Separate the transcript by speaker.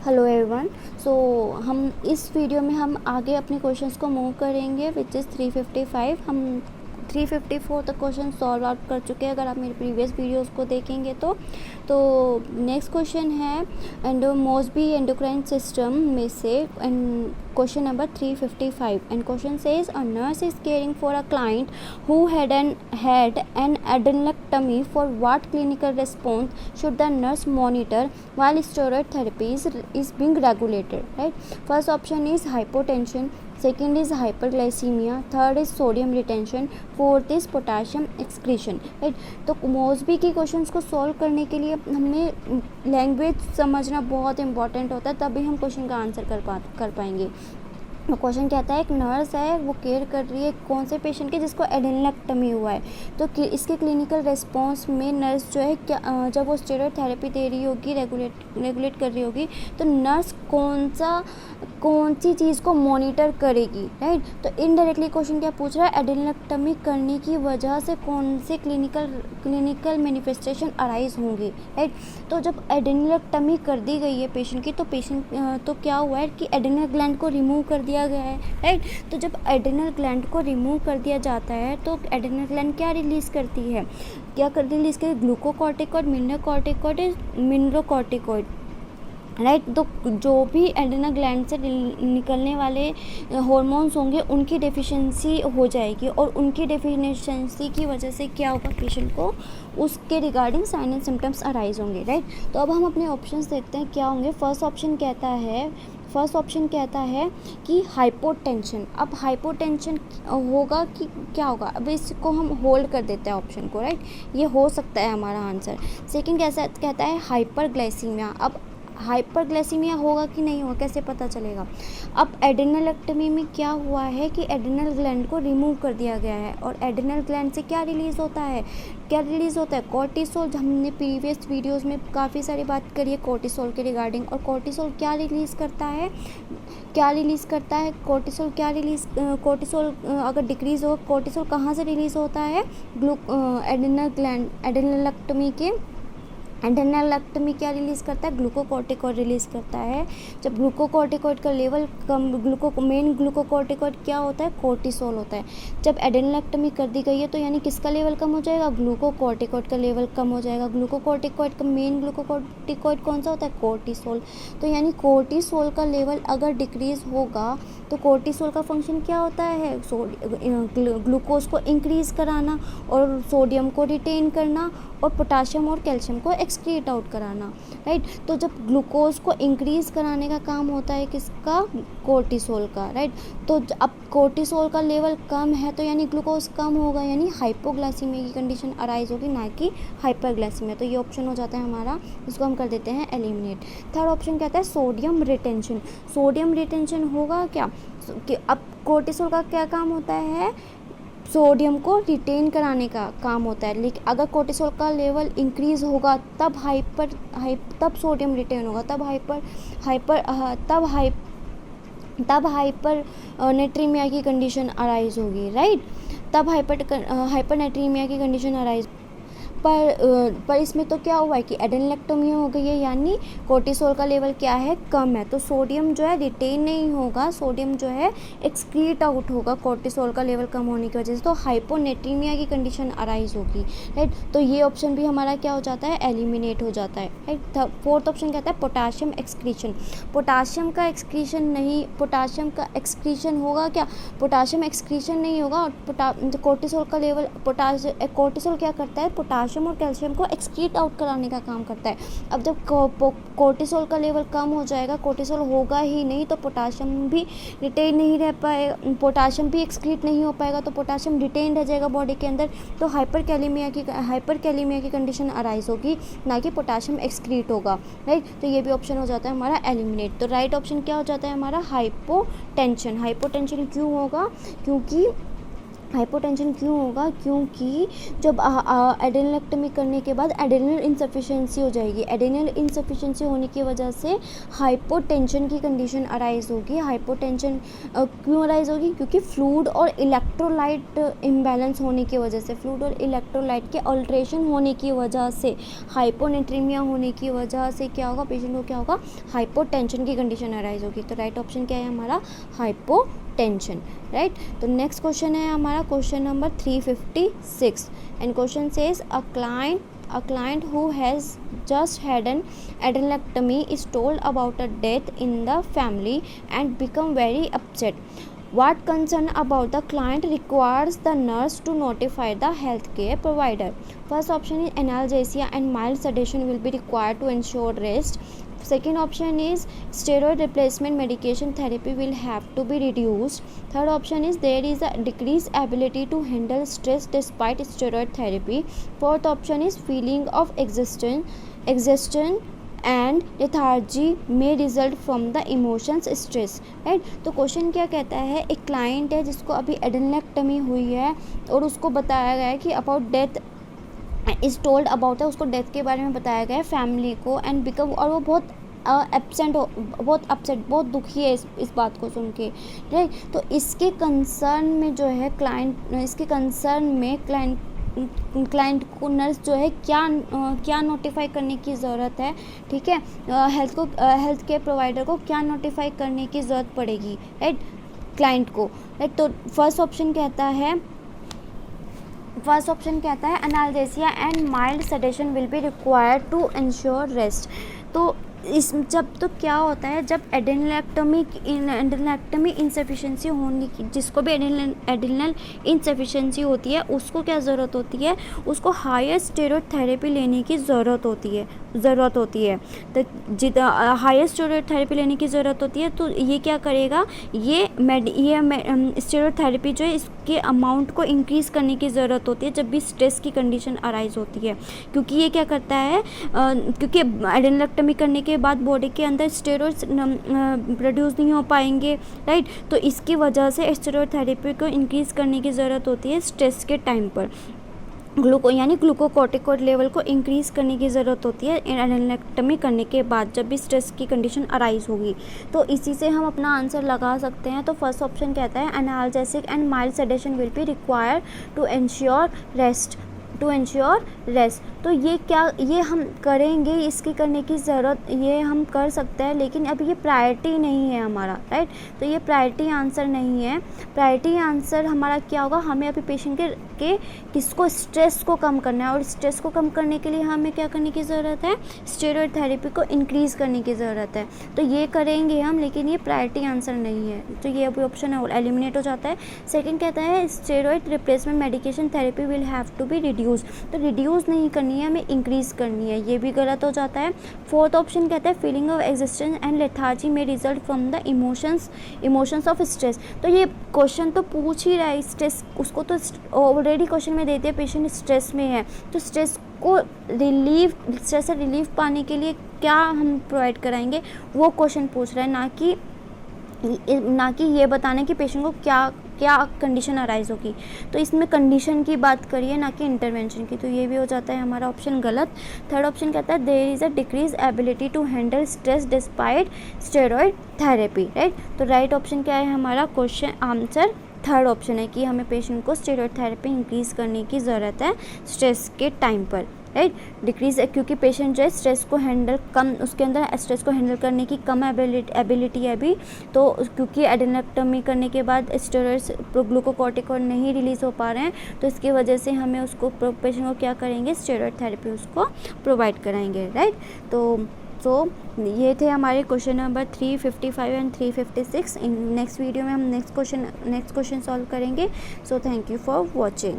Speaker 1: Hello everyone. सो हम इस video में हम आगे अपने क्वेश्चंस को मूव करेंगे विच इज़ 355। हम 354 तक क्वेश्चन सॉल्व आउट कर चुके हैं अगर आप मेरे प्रीवियस वीडियोस को देखेंगे तो नेक्स्ट क्वेश्चन है मॉसबी एंडोक्राइन सिस्टम में से and question number 355 and question says a nurse is caring for a client who had an adrenalectomy. For what clinical response should the nurse monitor while steroid therapy is being regulated? Right. First option is hypotension, second is hyperglycemia, third is sodium retention, fourth is potassium excretion. Right. तो मॉसबी के questions को solve करने के लिए हमें language समझना बहुत important होता है, तभी हम क्वेश्चन का आंसर कर पाएंगे। क्वेश्चन कहता है एक नर्स है वो केयर कर रही है कौन से पेशेंट के जिसको एडेनोलेक्टमी हुआ है, तो इसके क्लिनिकल रिस्पॉन्स में नर्स जो है क्या जब वो स्टेरॉइड थेरेपी दे रही होगी रेगुलेट कर रही होगी तो नर्स कौन सी चीज़ को मॉनिटर करेगी। राइट। तो इनडायरेक्टली क्वेश्चन क्या पूछ रहा है, एडेनोलेक्टमी करने की वजह से कौन से क्लिनिकल मैनिफेस्टेशन अराइज होंगे। राइट। तो जब एडेनोलेक्टमी कर दी गई है पेशेंट की तो क्या हुआ है कि एडेनल ग्लैंड को रिमूव कर दिया गया है। राइट। तो जब एडेनल ग्लैंड को रिमूव कर दिया जाता है तो एडेनल ग्लैंड क्या रिलीज़ करती है, रिलीज़ करती है ग्लूकोकॉर्टिकॉइड, मिनरलोकॉर्टिकॉइड। राइट। तो जो भी एडेनल ग्लैंड से निकलने वाले हार्मोन्स होंगे उनकी डेफिशिएंसी हो जाएगी और उनकी डेफिशिएंसी की वजह से क्या होगा, पेशेंट को उसके regarding sign and symptoms arise होंगे। राइट। तो अब हम अपने ऑप्शंस देखते हैं क्या होंगे। फर्स्ट ऑप्शन कहता है कि हाइपोटेंशन। अब हाइपोटेंशन होगा कि क्या होगा, अब इसको हम होल्ड कर देते हैं ऑप्शन को। राइट। ये हो सकता है हमारा आंसर। सेकंड कैसा कहता है हाइपरग्लाइसीमिया। अब हाइपरग्लाइसीमिया होगा कि नहीं होगा कैसे पता चलेगा। अब एडेनोलेक्टमी में क्या हुआ है कि एडेनल ग्लैंड को रिमूव कर दिया गया है और एडेनल ग्लैंड से क्या रिलीज़ होता है कोर्टिसोल। हमने प्रीवियस वीडियोस में काफ़ी सारी बात करी है कोर्टिसोल के रिगार्डिंग। और कोर्टिसोल क्या रिलीज़ करता है कोर्टिसोल अगर डिक्रीज़ हो, कोर्टिसोल कहाँ से रिलीज़ होता है, एडेनोलेक्टमी क्या रिलीज़ करता है, ग्लूकोकॉर्टिकॉइड रिलीज़ करता है। जब ग्लूकोकॉर्टिकॉइड का लेवल कम, मेन ग्लूकोकॉर्टिकॉइड क्या होता है, कोर्टिसोल होता है। जब एडेनोलेक्टमी कर दी गई है तो यानी किसका लेवल कम हो जाएगा, ग्लूकोकॉर्टिकॉइड का लेवल कम हो जाएगा। ग्लूकोकॉर्टिकॉइड का मेन ग्लूकोकॉर्टिकॉइड कौन सा होता है, कोर्टिसोल। तो यानी कोर्टिसोल का लेवल अगर डिक्रीज़ होगा तो कोर्टिसोल का फंक्शन क्या होता है, ग्लूकोज को इंक्रीज़ कराना और सोडियम को रिटेन करना और पोटाशियम और कैल्शियम को एक्सक्रीट आउट कराना। राइट। तो जब ग्लूकोज को इंक्रीज़ कराने का काम होता है किसका, कोर्टिसोल का। राइट। तो अब कोर्टिसोल का लेवल कम है तो यानी ग्लूकोज कम होगा, यानी हाइपोग्लाइसीमिया की कंडीशन अराइज होगी, ना कि हाइपरग्लाइसीमिया। तो ये ऑप्शन हो जाता है हमारा, इसको हम कर देते हैं एलिमिनेट। थर्ड ऑप्शन कहता है सोडियम रिटेंशन होगा क्या कि अब कोर्टिसोल का क्या काम होता है, सोडियम को रिटेन कराने का काम होता है। लेकिन अगर कोर्टिसोल का लेवल इंक्रीज़ होगा तब सोडियम रिटेन होगा, तब हाइपर नेट्रीमिया की कंडीशन अराइज होगी। राइट। तब हाइपर नेट्रीमिया की कंडीशन अराइज पर इसमें तो क्या हुआ है कि एडेनोलेक्टमी हो गई है, यानी कोर्टिसोल का लेवल क्या है, कम है। तो सोडियम जो है रिटेन नहीं होगा, सोडियम जो है एक्सक्रीट आउट होगा कोर्टिसोल का लेवल कम होने की वजह से। तो हाइपोनेट्रीमिया की कंडीशन अराइज होगी। राइट। तो ये ऑप्शन भी हमारा क्या हो जाता है, एलिमिनेट हो जाता है। राइट। फोर्थ ऑप्शन कहता है पोटाशियम एक्सक्रीशन। पोटाशियम का एक्सक्रीशन होगा क्या, पोटाशियम एक्सक्रीशन नहीं होगा। और कोर्टिसोल का लेवल कोर्टिसोल क्या करता है, पोटाशियम और कैल्शियम को एक्सक्रीट आउट कराने का काम करता है। अब जब कोर्टिसोल का लेवल कम हो जाएगा, कोर्टिसोल होगा ही नहीं तो पोटाशियम भी रिटेन नहीं रह पाएगा, पोटाशियम भी एक्सक्रीट नहीं हो पाएगा, तो पोटाशियम रिटेन रह जाएगा बॉडी के अंदर। तो हाइपरकैलेमिया की कंडीशन अराइज होगी, ना कि पोटाशियम एक्सक्रीट होगा। राइट। तो ये भी ऑप्शन हो जाता है हमारा एलिमिनेट। तो राइट ऑप्शन क्या हो जाता है हमारा, हाइपोटेंशन क्यों होगा, क्योंकि हाइपोटेंशन क्यों होगा? क्योंकि जब एड्रेनलेक्टमी करने के बाद एड्रेनल इंसफिशिएंसी हो जाएगी। एड्रेनल इंसफिशिएंसी होने की वजह से हाइपोटेंशन की कंडीशन अराइज होगी। हाइपोटेंशन क्यों अराइज होगी? क्योंकि फ्लूइड और इलेक्ट्रोलाइट इम्बैलेंस होने की वजह से, फ्लूइड और इलेक्ट्रोलाइट के अल्ट्रेशन होने की वजह से, हाइपोनेट्रीमिया होने की वजह से क्या होगा? पेशेंट को क्या होगा? हाइपोटेंशन की कंडीशन अराइज होगी। तो राइट ऑप्शन क्या है हमारा? Hypotension, right. तो नेक्स्ट क्वेश्चन है हमारा question number 356 and question says a client who has just had an adrenalectomy is told about a death in the family and become very upset. What concern about the client requires the nurse to notify the healthcare provider? First option is analgesia and mild sedation will be required to ensure rest. Second option is steroid replacement medication therapy will have to be reduced. Third option is there is a decreased ability to handle stress despite steroid therapy. Fourth option is feeling of exhaustion and lethargy may result from the emotions stress, right. तो question क्या कहता है? एक client है जिसको अभी एड्रेनलेक्टमी हुई है और उसको बताया गया है कि about death is told about है, उसको डेथ के बारे में बताया गया है फैमिली को एंड बिकम, और वो बहुत बहुत अपसेट, बहुत दुखी है इस बात को सुन के, राइट। तो इसके कंसर्न में जो है क्लाइंट को नर्स जो है क्या नोटिफाई करने की ज़रूरत है, ठीक है। हेल्थ केयर प्रोवाइडर को क्या नोटिफाई करने की ज़रूरत पड़ेगी, राइट, क्लाइंट को, राइट। तो फर्स्ट ऑप्शन कहता है analgesia and mild sedation will be required to ensure rest. तो जब तो क्या होता है, जब एड्रेनलेक्टमी इंसफिशिएंसी होने की, जिसको भी एड्रेनल इंसफिशिएंसी होती है उसको क्या ज़रूरत होती है? उसको हायर स्टेरॉइड थेरेपी लेने की ज़रूरत होती है। तो हायर स्टेरॉइड थेरेपी लेने की ज़रूरत होती है तो ये क्या करेगा? ये स्टेरॉइड थेरेपी जो है इसके अमाउंट को इंक्रीज़ करने की ज़रूरत होती है जब भी स्ट्रेस की कंडीशन अराइज होती है। क्योंकि ये क्या करता है, क्योंकि एड्रेनलेक्टमी करने के बाद बॉडी के अंदर स्टेरॉइड्स प्रोड्यूस नहीं हो पाएंगे, राइट। तो इसकी वजह से स्टेरॉइड थेरेपी को इंक्रीज़ करने की ज़रूरत होती है स्ट्रेस के टाइम पर। ग्लूकोकॉर्टिकॉइड लेवल को इंक्रीज़ करने की ज़रूरत होती है एड्रेनलेक्टमी करने के बाद जब भी स्ट्रेस की कंडीशन अराइज होगी। तो इसी से हम अपना आंसर लगा सकते हैं। तो फर्स्ट ऑप्शन कहता है analgesic and mild sedation will be required to ensure rest. तो ये हम करेंगे, इसकी करने की ज़रूरत, ये हम कर सकते हैं, लेकिन अभी ये प्रायोरिटी नहीं है हमारा, राइट। तो ये प्रायोरिटी आंसर नहीं है। प्रायोरिटी आंसर हमारा क्या होगा? हमें अभी पेशेंट के किसको स्ट्रेस को कम करना है, और स्ट्रेस को कम करने के लिए हमें क्या करने की ज़रूरत है? स्टेरॉइड थेरेपी को इंक्रीज़ करने की ज़रूरत है। तो ये करेंगे हम, लेकिन ये प्रायोरिटी आंसर नहीं है, तो ये अभी ऑप्शन एलिमिनेट हो जाता है। सेकेंड कहता है steroid replacement medication therapy will have to be reduce. तो रिड्यूस नहीं करनी है, हमें इंक्रीज़ करनी है, ये भी गलत हो जाता है। फोर्थ ऑप्शन कहता है feeling of existence and lethargy may result from the emotions of stress. तो ये क्वेश्चन तो पूछ ही रहा है स्ट्रेस, उसको तो ऑलरेडी क्वेश्चन में देते हैं पेशेंट स्ट्रेस में है, तो स्ट्रेस से रिलीफ पाने के लिए क्या हम प्रोवाइड कराएंगे वो क्वेश्चन पूछ रहा है, ना कि ये बताने कि पेशेंट को क्या कंडीशन अराइज होगी। तो इसमें कंडीशन की बात करिए, ना कि इंटरवेंशन की। तो ये भी हो जाता है हमारा ऑप्शन गलत। थर्ड ऑप्शन कहता है there is a decrease ability to handle stress despite steroid therapy, right. तो राइट ऑप्शन क्या है हमारा? क्वेश्चन आंसर थर्ड ऑप्शन है कि हमें पेशेंट को स्टेरॉइड थेरेपी इंक्रीज़ करने की ज़रूरत है स्ट्रेस के टाइम पर, राइट। डिक्रीज है क्योंकि पेशेंट जो है स्ट्रेस को हैंडल उसके अंदर स्ट्रेस को हैंडल करने की कम एबिलिटी है अभी। तो क्योंकि एड्रेनलेक्टमी करने के बाद स्टेरॉइड्स ग्लूकोकॉर्टिकॉइड नहीं रिलीज़ हो पा रहे हैं, तो इसकी वजह से हमें उसको पेशेंट को क्या करेंगे? स्टेरॉइड थेरेपी उसको प्रोवाइड कराएंगे, राइट। तो ये थे हमारे question number 355 and 356। In next video में हम नेक्स्ट क्वेश्चन सॉल्व करेंगे। So thank you for watching.